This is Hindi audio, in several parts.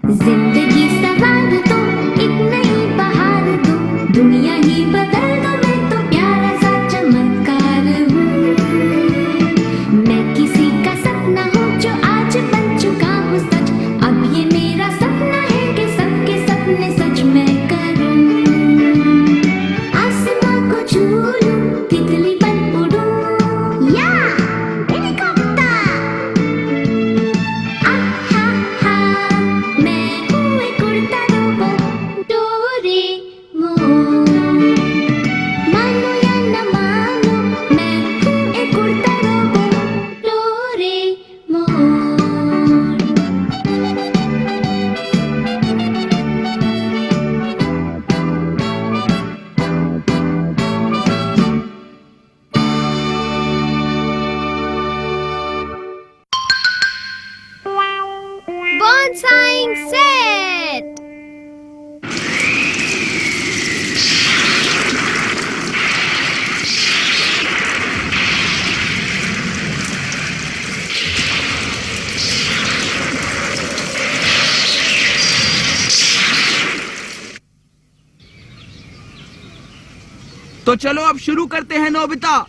जिंदगी सवार दो, एक नई बहार दो, दुनिया ही बदल दो, मैं तो प्यारा सा चमत्कार हूँ। मैं किसी का सपना हूँ जो आज बन चुका हूँ सच। अब ये मेरा सपना है कि सबके सपने सच मैं करूँ। आसमां को छू लूं, तितली बन उड़ूं, या हेलीकॉप्टर। आहा हा, मैं हूँ एक उड़ता रोबोट, डोरेमोन। मानो या न मानो, मैं हूँ एक उड़ता रोबोट, डोरेमोन। Bonsai set! तो चलो अब शुरू करते हैं नोबिता।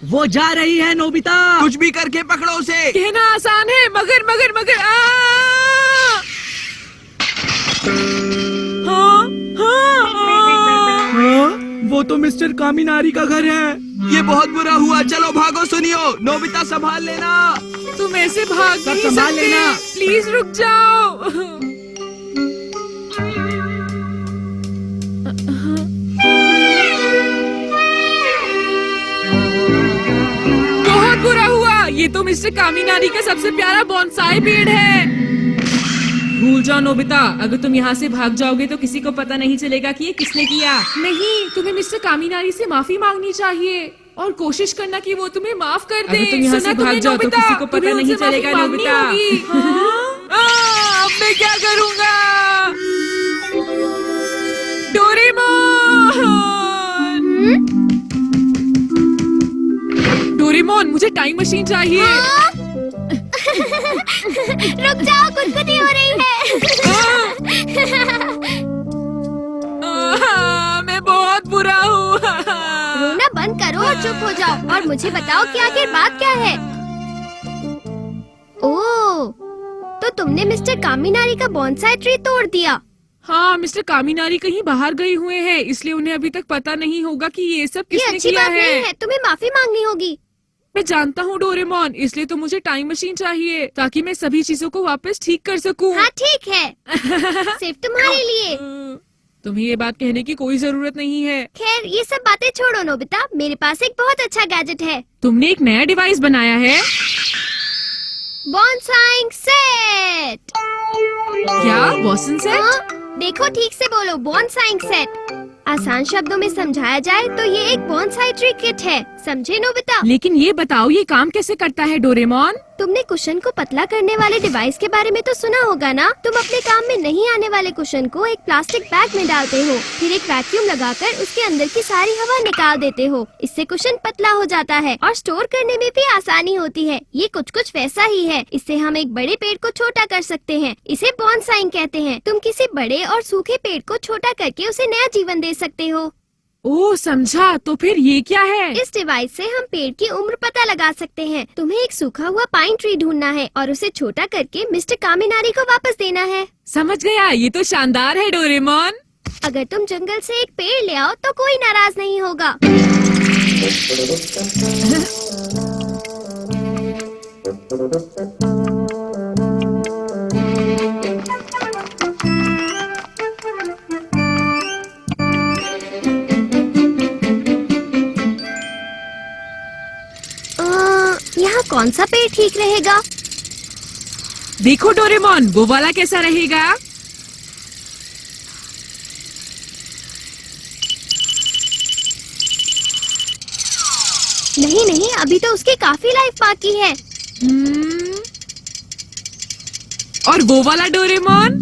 वो जा रही है नोबिता। कुछ भी करके पकड़ो उसे। कहना आसान है मगर मगर मगर हाँ, हाँ, हाँ, वो तो मिस्टर कामिनारी का घर है। ये बहुत बुरा हुआ, चलो भागो। सुनियो नोबिता, संभाल लेना। तुम ऐसे भाग सब नहीं संभाल सकते। लेना। प्लीज रुक जाओ। बहुत बुरा हुआ, ये तो मिस्टर कामिनारी का सबसे प्यारा बोनसाई पेड़ है। भूल जाओ नोबिता, अगर तुम यहाँ से भाग जाओगे तो किसी को पता नहीं चलेगा कि ये किसने किया। नहीं, तुम्हें मिस्टर कामिनारी से माफी मांगनी चाहिए और कोशिश करना कि वो तुम्हें माफ कर दे। अगर तुम यहाँ से भाग जाओ तो किसी को पता नहीं चलेगा नोबिता। अब मैं क्या करूँगा? डोरेमोन! डोरेमोन, मुझे टाइम मशीन चाहिए। रुक जाओ, गुदगुदी हो रही है। मैं बहुत बुरा हूँ। रोना बंद करो और चुप हो जाओ और मुझे बताओ कि आखिर बात क्या है। ओह, तो तुमने मिस्टर कामिनारी का बोनसाई ट्री तोड़ दिया। हाँ, मिस्टर कामिनारी कहीं बाहर गए हुए हैं, इसलिए उन्हें अभी तक पता नहीं होगा कि ये सब ये किसने अच्छी किया बात है। नहीं है, तुम्हें माफी मांगनी होगी। मैं जानता हूँ डोरेमोन, इसलिए तो मुझे टाइम मशीन चाहिए ताकि मैं सभी चीजों को वापस ठीक कर सकूँ। हाँ ठीक है, सिर्फ तुम्हारे लिए। तुम्हें ये बात कहने की कोई जरूरत नहीं है। खैर, ये सब बातें छोड़ो नोबिता, मेरे पास एक बहुत अच्छा गैजेट है। तुमने एक नया डिवाइस बनाया है? Bonsai set. क्या बोसन सेट? हाँ, देखो ठीक से बोलो, बोनसाई सेट। आसान शब्दों में समझाया जाए तो ये एक बोनसाई ट्री किट है, समझे नोबिता? लेकिन ये बताओ ये काम कैसे करता है डोरेमोन? तुमने कुशन को पतला करने वाले डिवाइस के बारे में तो सुना होगा ना? तुम अपने काम में नहीं आने वाले कुशन को एक प्लास्टिक बैग में डालते हो, फिर एक वैक्यूम लगाकर उसके अंदर की सारी हवा निकाल देते हो। इससे कुशन पतला हो जाता है और स्टोर करने में भी आसानी होती है। ये कुछ वैसा ही है। इससे हम एक बड़े पेड़ को छोटा कर सकते हैं। इसे बोनसाई कहते हैं। तुम किसी बड़े और सूखे पेड़ को छोटा करके उसे नया जीवन दे सकते हो। ओह समझा, तो फिर ये क्या है? इस डिवाइस से हम पेड़ की उम्र पता लगा सकते हैं। तुम्हें एक सूखा हुआ पाइन ट्री ढूंढना है और उसे छोटा करके मिस्टर कामिनारी को वापस देना है। समझ गया, ये तो शानदार है डोरेमोन। अगर तुम जंगल से एक पेड़ ले आओ तो कोई नाराज नहीं होगा। यहाँ कौन सा पेड़ ठीक रहेगा? देखो डोरेमोन, वो वाला कैसा रहेगा? नहीं नहीं, अभी तो उसकी काफी लाइफ बाकी है। और वो वाला डोरेमोन?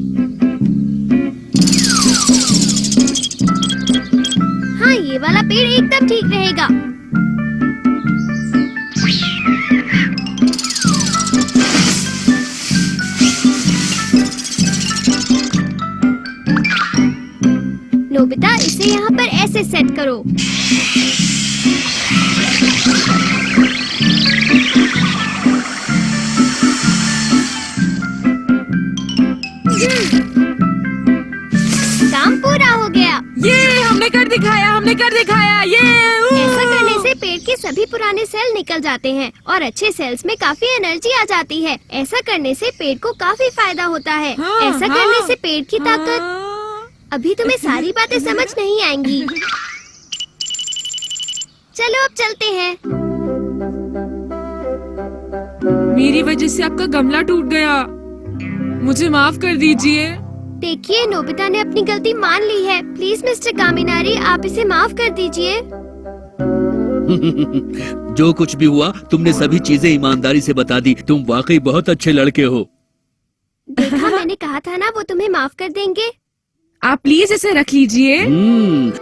हाँ, ये वाला पेड़ एकदम ठीक रहेगा। नोबिता, इसे यहाँ पर ऐसे सेट करो। काम पूरा हो गया। ये हमने कर दिखाया ये ऐसा करने से पेड़ के सभी पुराने सेल निकल जाते हैं और अच्छे सेल्स में काफी एनर्जी आ जाती है। ऐसा करने से पेड़ को काफी फायदा होता है। हाँ, ऐसा हाँ। करने से पेड़ की ताकत। अभी तुम्हें सारी बातें समझ नहीं आएंगी। चलो अब चलते हैं। मेरी वजह से आपका गमला टूट गया, मुझे माफ कर दीजिए। देखिए, नोबिता ने अपनी गलती मान ली है। प्लीज मिस्टर कामिनारी, आप इसे माफ कर दीजिए। जो कुछ भी हुआ तुमने सभी चीजें ईमानदारी से बता दी। तुम वाकई बहुत अच्छे लड़के हो। देखा, मैंने कहा था ना वो तुम्हें माफ कर देंगे। आप प्लीज इसे रख लीजिए।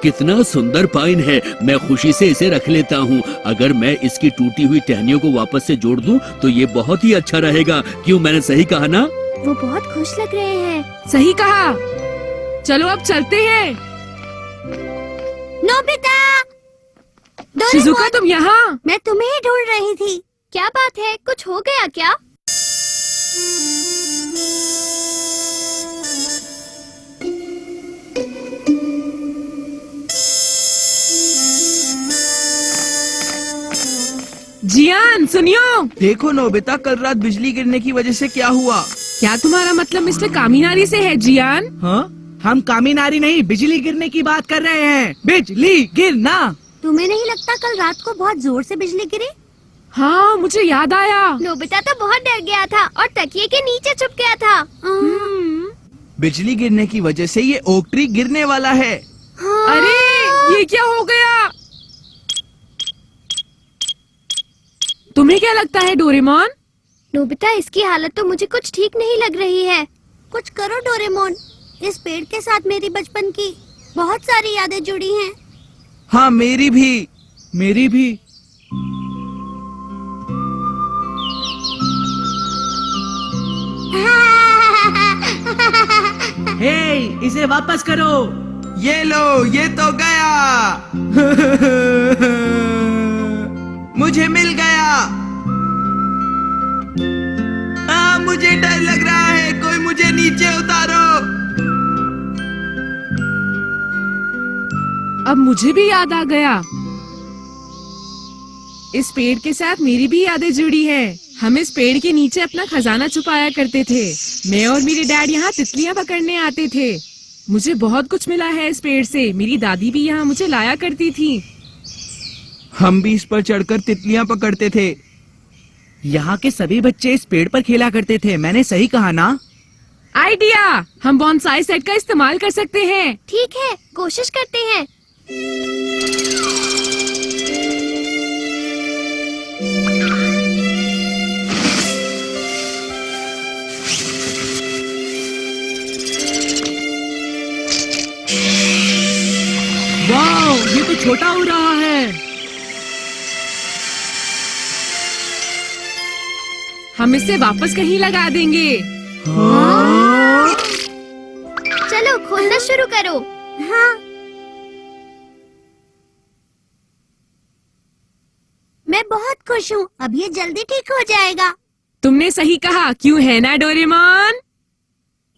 कितना सुंदर पाइन है। मैं खुशी से इसे रख लेता हूँ। अगर मैं इसकी टूटी हुई टहनियों को वापस से जोड़ दूँ तो ये बहुत ही अच्छा रहेगा। क्यों, मैंने सही कहा ना? वो बहुत खुश लग रहे हैं। सही कहा। चलो अब चलते हैं। नोबिता! शिजुका, तुम यहाँ? मैं तुम्हें ही ढूंढ रही थी। क्या बात है, कुछ हो गया क्या? जियान, सुनियो। देखो नोबिता, कल रात बिजली गिरने की वजह से क्या हुआ? क्या तुम्हारा मतलब मिस्टर कामिनारी से है, जियान? हाँ, हम कामिनारी नहीं, बिजली गिरने की बात कर रहे हैं। बिजली गिरना। तुम्हें नहीं लगता कल रात को बहुत जोर से बिजली गिरी? हाँ, मुझे याद आया। नोबिता तो बहुत डर गया था और तकिए के नीचे छुप गया था। बिजली गिरने की वजह से ये ओक ट्री गिरने वाला है। हाँ। अरे, ये क्या हो गया? तुम्हें क्या लगता है डोरेमोन? नोबिता, इसकी हालत तो मुझे कुछ ठीक नहीं लग रही है। कुछ करो डोरेमोन। इस पेड़ के साथ मेरी बचपन की बहुत सारी यादें जुड़ी हैं। हाँ, मेरी भी। मेरी भी। हे, इसे वापस करो। ये लो, ये तो गया। मुझे मिल गया। मुझे डर लग रहा है। कोई मुझे नीचे उतारो। अब मुझे भी याद आ गया। इस पेड़ के साथ मेरी भी यादें जुड़ी हैं। हम इस पेड़ के नीचे अपना खजाना छुपाया करते थे। मैं और मेरे डैड यहाँ तितलियाँ पकड़ने आते थे। मुझे बहुत कुछ मिला है इस पेड़ से। मेरी दादी भी यहाँ मुझे लाया करती थी। हम भी इस पर चढ़कर तितलियाँ पकड़ते थे। यहाँ के सभी बच्चे इस पेड़ पर खेला करते थे। मैंने सही कहा ना? आइडिया! हम बॉन्साई सेट का इस्तेमाल कर सकते हैं। ठीक है, कोशिश करते हैं। वाह, ये तो छोटा हो रहा है। हम इसे वापस कहीं लगा देंगे। चलो खोलना शुरू करो। हाँ। मैं बहुत खुश हूँ। अब ये जल्दी ठीक हो जाएगा। तुमने सही कहा, क्यों है ना डोरेमोन?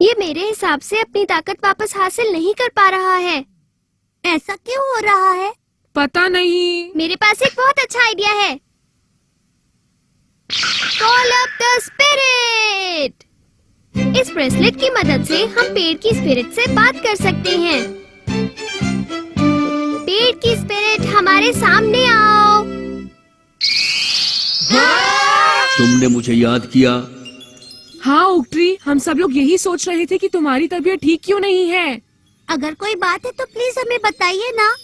ये मेरे हिसाब से अपनी ताकत वापस हासिल नहीं कर पा रहा है। ऐसा क्यों हो रहा है? पता नहीं। मेरे पास एक बहुत अच्छा आइडिया है। Call up the spirit. इस ब्रेसलेट की मदद से हम पेड़ की स्पिरिट से बात कर सकते हैं। पेड़ की स्पिरिट, हमारे सामने आओ। तुमने मुझे याद किया। हाँ ओक्ट्री, हम सब लोग यही सोच रहे थे कि तुम्हारी तबीयत ठीक क्यों नहीं है। अगर कोई बात है तो प्लीज हमें बताइए ना।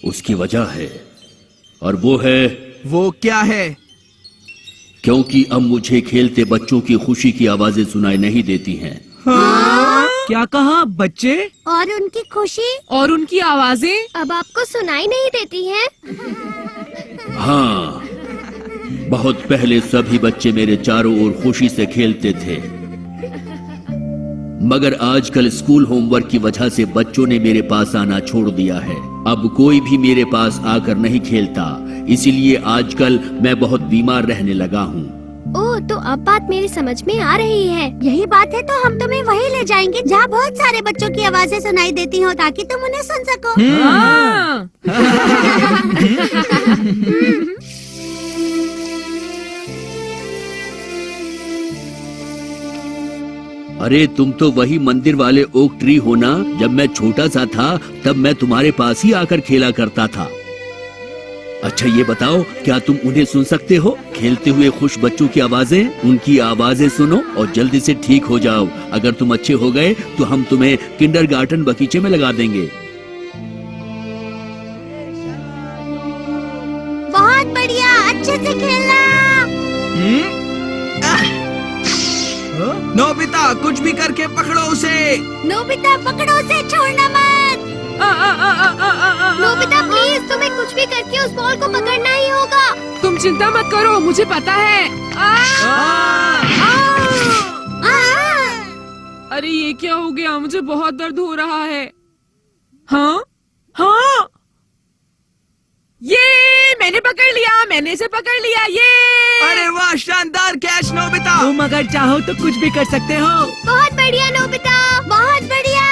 उसकी वजह है, और वो है। वो क्या है? क्योंकि अब मुझे खेलते बच्चों की खुशी की आवाजें सुनाई नहीं देती हैं। क्या कहा? बच्चे और उनकी खुशी और उनकी आवाजें अब आपको सुनाई नहीं देती हैं? हाँ, बहुत पहले सभी बच्चे मेरे चारों ओर खुशी से खेलते थे। मगर आजकल स्कूल होमवर्क की वजह से बच्चों ने मेरे पास आना छोड़ दिया है। अब कोई भी मेरे पास आकर नहीं खेलता, इसीलिए आजकल मैं बहुत बीमार रहने लगा हूँ। ओह, तो अब बात मेरी समझ में आ रही है। यही बात है तो हम तुम्हें वहीं ले जाएंगे जहाँ बहुत सारे बच्चों की आवाजें सुनाई देती हो, ताकि तुम उन्हें सुन सको। हाँ। अरे तुम तो वही मंदिर वाले ओक ट्री हो ना? जब मैं छोटा सा था तब मैं तुम्हारे पास ही आकर खेला करता था। अच्छा ये बताओ, क्या तुम उन्हें सुन सकते हो? खेलते हुए खुश बच्चों की आवाजें, उनकी आवाजें सुनो और जल्दी से ठीक हो जाओ। अगर तुम अच्छे हो गए तो हम तुम्हें किंडरगार्टन बगीचे में लगा देंगे। बहुत बढ़िया, अच्छे से खेलना। नोबिता, कुछ भी करके पकड़ो उसे। नोबिता, पकड़ो उसे, छोड़ना मत। नोबिता प्लीज, तुम्हें कुछ भी करके उस बॉल को पकड़ना ही होगा। तुम चिंता मत करो, मुझे पता है। अरे ये क्या हो गया? मुझे बहुत दर्द हो रहा है। हाँ हाँ, ये मैंने पकड़ लिया, मैंने इसे पकड़ लिया। ये अरे वाह, शानदार कैच नोबिता। तुम अगर चाहो तो कुछ भी कर सकते हो। बहुत बढ़िया नोबिता, बहुत बढ़िया।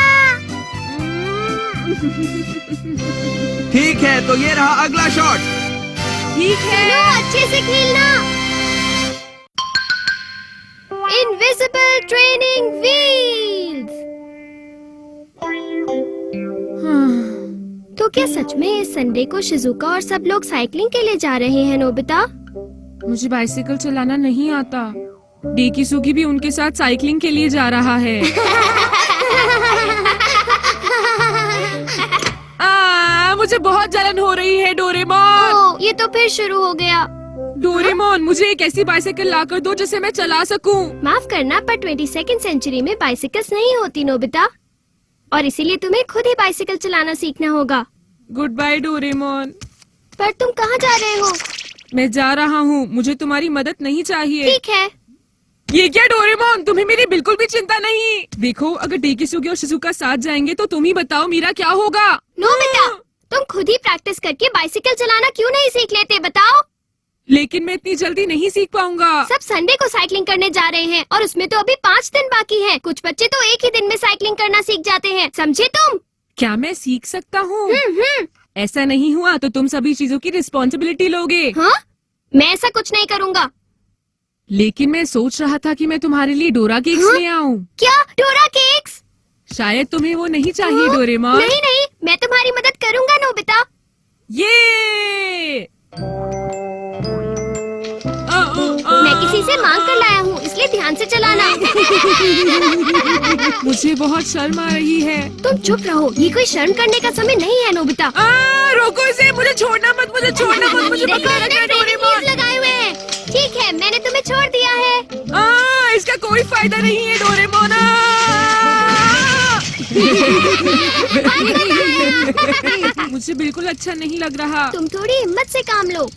ठीक है, तो ये रहा अगला शॉट। ठीक है। चलो अच्छे से खेलना। Invisible training wheels. तो क्या सच में इस संडे को शिजुका और सब लोग साइकिलिंग के लिए जा रहे हैं नोबिता? मुझे बाइसिकल चलाना नहीं आता। डेकिसुगी भी उनके साथ साइकिलिंग के लिए जा रहा है। मुझे बहुत जलन हो रही है डोरेमोन। ओह, ये तो फिर शुरू हो गया। डोरेमोन, मुझे एक ऐसी बाइसिकल लाकर दो जिसे मैं चला सकूं। माफ करना, पर 22वीं सेंचुरी में बाइसिकल्स नहीं होती नोबिता, और इसीलिए तुम्हें खुद ही बाइसिकल चलाना सीखना होगा। Good bye Doraemon. पर तुम कहाँ जा रहे हो? मैं जा रहा हूँ, मुझे तुम्हारी मदद नहीं चाहिए। ठीक है। ये क्या डोरेमोन, तुम्हें मेरी बिल्कुल भी चिंता नहीं। देखो, अगर डेकिसुगी और शिजुका साथ जाएंगे तो तुम ही बताओ मेरा क्या होगा। नोबिता, तुम खुद ही प्रैक्टिस करके बाइसिकल चलाना क्यों नहीं सीख लेते, बताओ? लेकिन मैं इतनी जल्दी नहीं सीख पाऊंगा। सब संडे को साइकिलिंग करने जा रहे हैं और उसमें तो अभी 5 दिन बाकी है। कुछ बच्चे तो एक ही दिन में साइकिलिंग करना सीख जाते हैं, समझे तुम? क्या मैं सीख सकता हूँ? ऐसा नहीं हुआ तो तुम सभी चीजों की रिस्पॉन्सिबिलिटी लोगे। हाँ? मैं ऐसा कुछ नहीं करूँगा। लेकिन मैं सोच रहा था कि मैं तुम्हारे लिए डोरा केक्स हाँ? ले आऊं। क्या डोरा केक्स? शायद तुम्हें वो नहीं चाहिए हाँ? डोरेमोन। नहीं नहीं, मैं तुम्हारी मदद करूँगा नोबिता। ये मैं किसी से मांग कर लाया हूँ, इसलिए ध्यान से चलाना। मुझे बहुत शर्म आ रही है। तुम चुप रहो, ये कोई शर्म करने का समय नहीं है नोबिता। रोको इसे, मुझे छोड़ना मत, मुझे छोड़ना मत, मुझे देखो, पकड़ अपने रखा है training डोरेमोन। wheels लगाए हुए हैं। ठीक है, मैंने तुम्हें छोड़ दिया है। इसका कोई फायदा नहीं है डोरेमोन। मुझे बिल्कुल अच्छा नहीं लग रहा। तुम थोड़ी हिम्मत से काम लो।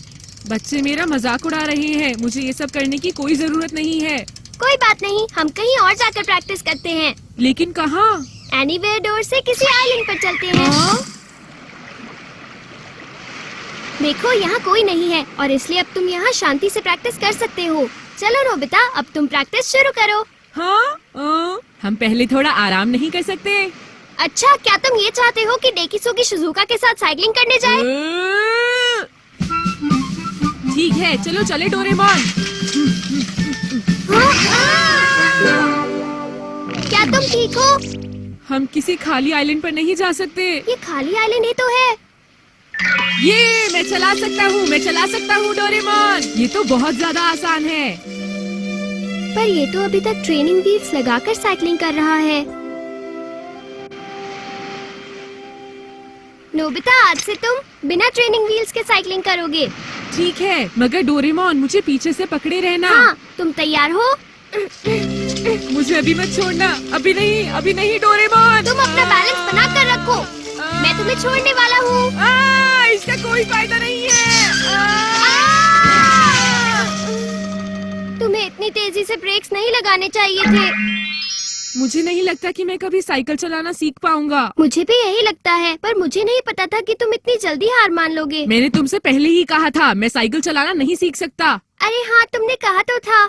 बच्चे मेरा मजाक उड़ा रहे हैं, मुझे ये सब करने की कोई जरूरत नहीं है। कोई बात नहीं, हम कहीं और जाकर प्रैक्टिस करते हैं। लेकिन कहाँ? एनीवेयर डोर से किसी आइलैंड पर चलते हैं। देखो, यहाँ कोई नहीं है और इसलिए अब तुम यहाँ शांति से प्रैक्टिस कर सकते हो। चलो नोबिता, अब तुम प्रैक्टिस शुरू करो। हाँ? हम पहले थोड़ा आराम नहीं कर सकते? अच्छा, क्या तुम ये चाहते हो कि डेकिसुगी शिजुका के साथ साइकिलिंग करने जाए? ठीक है, चलो चले डोरेमोन। क्या तुम ठीक हो? हम किसी खाली आइलैंड पर नहीं जा सकते। ये खाली आइलैंड ही तो है। ये मैं चला सकता हूँ, मैं चला सकता हूँ डोरेमोन। ये तो बहुत ज्यादा आसान है। पर ये तो अभी तक ट्रेनिंग व्हील्स लगाकर साइकिलिंग कर रहा है। नोबिता, आज से तुम बिना ट्रेनिंग व्हील्स के साइकिलिंग करोगे। ठीक है, मगर डोरेमोन मुझे पीछे से पकड़े रहना। हाँ, तुम तैयार हो? मुझे अभी मत छोड़ना। अभी नहीं डोरेमोन। तुम अपना बैलेंस बना कर रखो, मैं तुम्हें छोड़ने वाला हूँ। इसका कोई फायदा नहीं है। तुम्हें इतनी तेजी से ब्रेक्स नहीं लगाने चाहिए थे। मुझे नहीं लगता कि मैं कभी साइकिल चलाना सीख पाऊंगा। मुझे भी यही लगता है, पर मुझे नहीं पता था कि तुम इतनी जल्दी हार मान लोगे। मैंने तुमसे पहले ही कहा था मैं साइकिल चलाना नहीं सीख सकता। अरे हाँ, तुमने कहा तो था।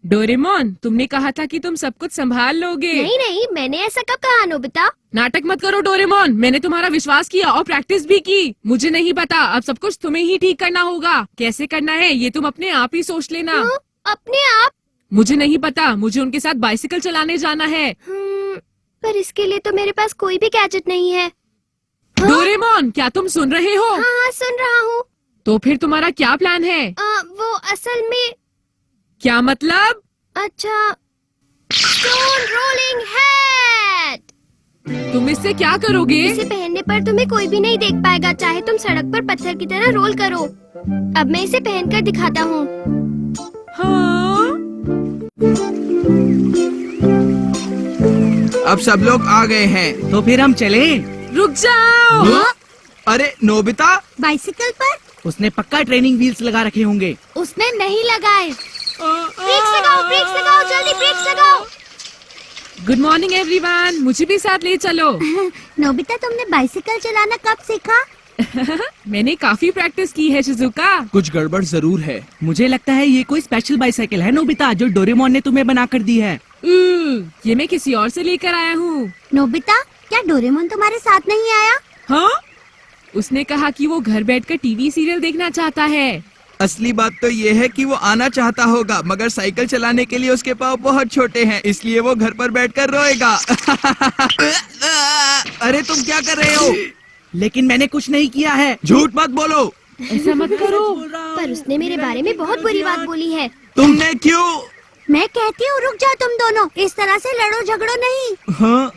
डोरेमोन, तुमने कहा था कि तुम सब कुछ संभाल लोगे। नहीं नहीं, मैंने ऐसा कब कहा नोबिता? नाटक मत करो डोरेमोन, मैंने तुम्हारा विश्वास किया और प्रैक्टिस भी की। मुझे नहीं पता, अब सब कुछ तुम्हें ही ठीक करना होगा। कैसे करना है ये तुम अपने आप ही सोच लेना। अपने आप? मुझे नहीं पता, मुझे उनके साथ बाइसिकल चलाने जाना है। पर इसके लिए तो मेरे पास कोई भी गैजेट नहीं है। डोरेमोन, क्या तुम सुन रहे हो? हाँ, सुन रहा हूँ। तो फिर तुम्हारा क्या प्लान है? वो असल में। क्या मतलब? अच्छा, स्टोन रोलिंग हैट। तुम इससे क्या करोगे? इसे पहनने पर तुम्हें कोई भी नहीं देख पाएगा, चाहे तुम सड़क पर पत्थर की तरह रोल करो। अब मैं इसे पहनकर दिखाता हूँ। हाँ? अब सब लोग आ गए हैं, तो फिर हम चले। रुक जाओ। अरे नोबिता, बाइसिकल पर? उसने पक्का ट्रेनिंग व्हील्स लगा रखे होंगे। उसने नहीं लगाए। ब्रेक्स लगाओ, जल्दी ब्रेक्स लगाओ। गुड मॉर्निंग एवरीवन, मुझे भी साथ ले चलो। नोबिता, तुमने बाइसिकल चलाना कब सीखा? मैंने काफी प्रैक्टिस की है शिजुका। कुछ गड़बड़ जरूर है। मुझे लगता है ये कोई स्पेशल बाइसाइकिल है नोबिता, जो डोरेमोन ने तुम्हें बना कर दी है। ये मैं किसी और से लेकर आया हूँ। नोबिता, क्या डोरेमोन तुम्हारे साथ नहीं आया? हाँ? उसने कहा कि वो घर बैठकर टीवी सीरियल देखना चाहता है। असली बात तो ये है कि वो आना चाहता होगा, मगर साइकिल चलाने के लिए उसके पाँव बहुत छोटे हैं, इसलिए वो घर पर बैठकर रोएगा। अरे तुम क्या कर रहे हो? लेकिन मैंने कुछ नहीं किया है। झूठ मत बोलो। ऐसा मत करो। पर उसने मेरे बारे में बहुत बुरी बात बोली है। तुमने क्यों? मैं कहती हूँ रुक जाओ तुम दोनों, इस तरह से लड़ो झगड़ो नहीं। हाँ,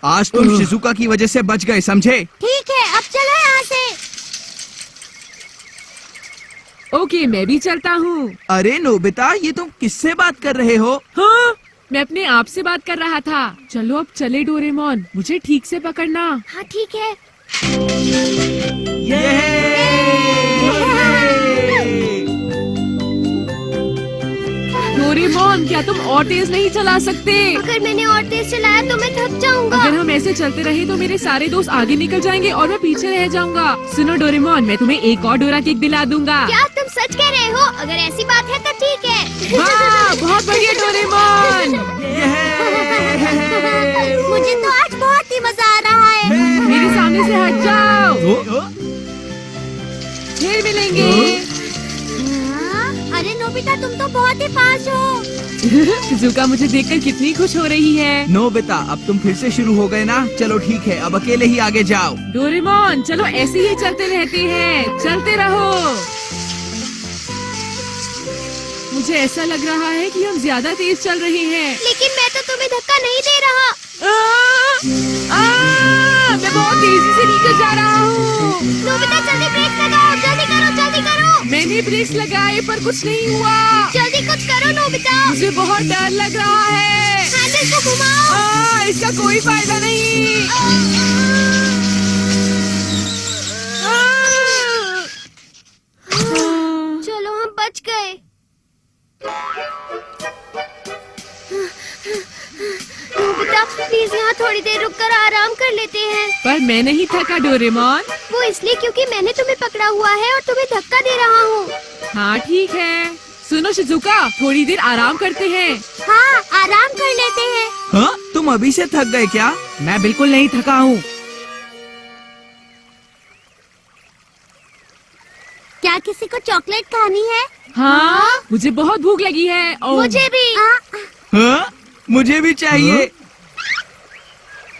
आज तुम शिजुका की वजह से बच गए, समझे? ठीक है, अब चलो यहाँ से। ओके, मैं भी चलता हूँ। अरे नोबिता, ये तुम किससे बात कर रहे हो? हाँ, मैं अपने आप से बात कर रहा था। चलो अब चले डोरेमोन, मुझे ठीक से पकड़ना। हाँ ठीक है। डोरेमोन, क्या तुम और तेज नहीं चला सकते? अगर मैंने और तेज चलाया तो मैं थक जाऊंगा। अगर हम ऐसे चलते रहे तो मेरे सारे दोस्त आगे निकल जाएंगे और मैं पीछे रह जाऊंगा। सुनो डोरेमोन, मैं तुम्हें एक और डोरा केक दिला दूंगा। क्या तुम सच कह रहे हो? अगर ऐसी बात है तो ठीक है। वाह, बहुत बढ़िया डोरेमोन। मुझे तो आज बहुत ही मजा आ रहा है। मेरे सामने से हट जाओ, फिर मिलेंगे। अरे नोबिता, तुम तो बहुत ही पास हो। शिजुका मुझे देखकर कितनी खुश हो रही है। नोबिता, अब तुम फिर से शुरू हो गए ना? चलो ठीक है, अब अकेले ही आगे जाओ। डोरेमोन, चलो ऐसे ही चलते रहते हैं, चलते रहो। मुझे ऐसा लग रहा है कि हम ज्यादा तेज चल रहे हैं। लेकिन मैं तो तुम्हें धक्का नहीं दे रहा। मैं बहुत तेजी से नीचे जा रहा हूँ। नोबिता, जल्दी ब्रेक लगाओ, जल्दी करो, जल्दी करो। मैंने ब्रेक्स लगाए पर कुछ नहीं हुआ। जल्दी कुछ करो नोबिता। मुझे बहुत डर लग रहा है। हैंडल को घुमाओ। इसका कोई फायदा नहीं। चलो हम बच गए। नोबिता, प्लीज यहाँ थोड़ी देर रुककर आराम कर लेते हैं। पर मैं नहीं थका डोरेमोन। वो इसलिए क्योंकि मैंने तुम्हें पकड़ा हुआ है और तुम्हें धक्का दे रहा हूँ। हाँ ठीक है। सुनो शिजुका, थोड़ी देर आराम करते हैं। हाँ, आराम कर लेते हैं। हाँ, तुम अभी से थक गए क्या? मैं बिल्कुल नहीं थका हूँ। क्या किसी को चॉकलेट खानी है? हाँ, मुझे बहुत भूख लगी है। मुझे भी। हाँ, मुझे भी चाहिए।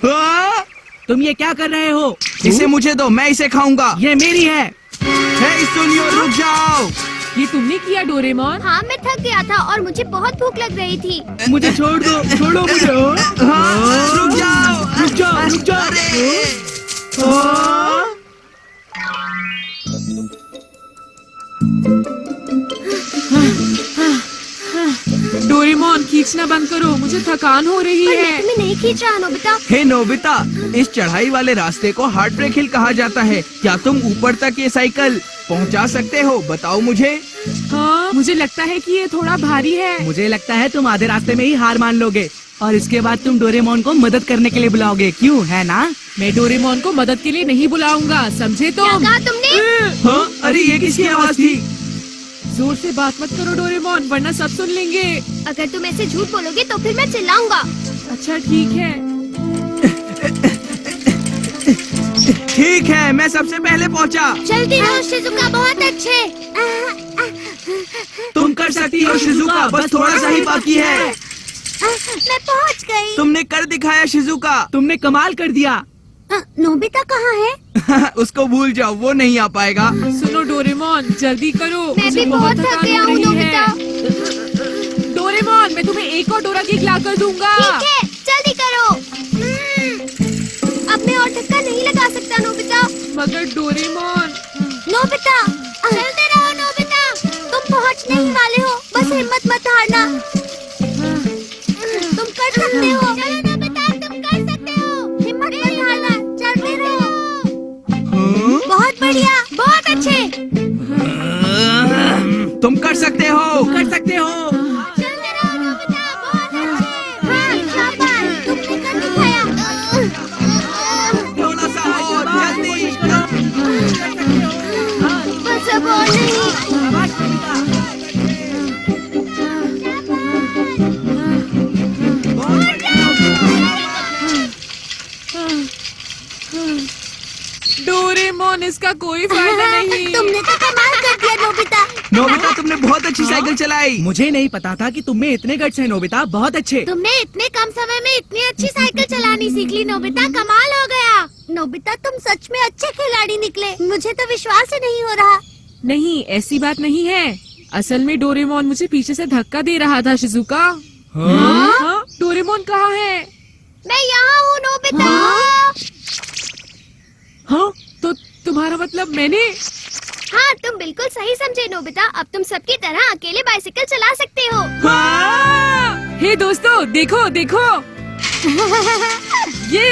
हाँ? तुम ये क्या कर रहे हो? इसे मुझे दो, मैं इसे खाऊंगा। ये मेरी है। हे सुनियो, रुक जाओ। ये तुमने किया डोरेमोन? हाँ, मैं थक गया था और मुझे बहुत भूख लग रही थी। मुझे छोड़ दो, छोड़ो मुझे। हाँ, रुक जाओ, रुक जाओ, रुक जाओ। हाँ? डोरेमोन, खींचना बंद करो, मुझे थकान हो रही पर मैं है। तुम्हें नहीं खींच रहा नोबिता। हे नोबिता, इस चढ़ाई वाले रास्ते को हार्ट ब्रेक हिल कहा जाता है। क्या तुम ऊपर तक ये साइकिल पहुंचा सकते हो? बताओ मुझे। हाँ, मुझे लगता है कि ये थोड़ा भारी है। मुझे लगता है तुम आधे रास्ते में ही हार मान लोगे। और इसके बाद तुम डोरेमोन को मदद करने के लिए बुलाओगे, क्यों, है ना? मैं डोरेमोन को मदद के लिए नहीं बुलाऊंगा, समझे क्या तुम? कहा तुमने? हाँ? अरे ये किसकी आवाज थी? जोर से बात मत करो डोरेमोन, वरना सब सुन लेंगे। अगर तुम ऐसे झूठ बोलोगे तो फिर मैं चिल्लाऊंगा। अच्छा ठीक है। ठीक है, मैं सबसे पहले पहुंचा। जल्दी रहो शिजुका, बहुत अच्छे। तुम कर सकती हो शिजुका, बस थोड़ा सा ही बाकी है। मैं पहुंच गई। तुमने कर दिखाया शिजुका। तुमने कमाल कर दिया। नोबिता कहाँ है? उसको भूल जाओ, वो नहीं आ पाएगा। सुनो डोरेमोन, जल्दी करो, मैं मुझे भी बहुत बहुत थक थकान गया हो हूँ रही है। नोबिता। डोरेमोन, मैं तुम्हें एक और डोरा केक ला कर दूंगा। ठीक है, जल्दी करो। अब मैं और धक्का नहीं लगा सकता नोबिता। मगर डोरेमोन, नोबिता, चलते रहो नोबिता। तुम पहुंचने ही वाले हो, बस हिम्मत मत हारना। तुम कर सकते हो। चलो नोबिता, तुम कर सकते हो। हिम्मत मत हारना, चलते रहो। बहुत बढ़िया। बहुत अच्छे। तुम कर सकते हो। कर सकते हो। चलते रहो नोबिता, बहुत अच्छे। हाँ, शाबाश, तुमने कर दिखाया। थोड़ा सा और, जल्दी। बस अब और नहीं। डोरेमोन, इसका कोई फायदा नहीं। तुमने तो कमाल कर दिया नोबिता। नोबिता, तुमने बहुत अच्छी साइकिल चलाई। मुझे नहीं पता था कि तुम में इतने गट्स हैं नोबिता, बहुत अच्छे। तुमने इतने कम समय में इतनी अच्छी साइकिल चलानी सीख ली नोबिता, कमाल हो गया। नोबिता, तुम सच में अच्छे खिलाड़ी निकले। मुझे तो विश्वास ही नहीं हो रहा। नहीं, ऐसी बात नहीं है। असल में डोरेमोन मुझे पीछे से धक्का दे रहा था शिजुका। हाँ? डोरेमोन कहाँ है? मैं यहाँ हूँ नोबिता। हाँ, तो तुम्हारा मतलब मैंने? हाँ, तुम बिल्कुल सही समझे नोबिता। अब तुम सबकी तरह अकेले बाइसिकल चला सकते हो। हे दोस्तों, देखो देखो। ये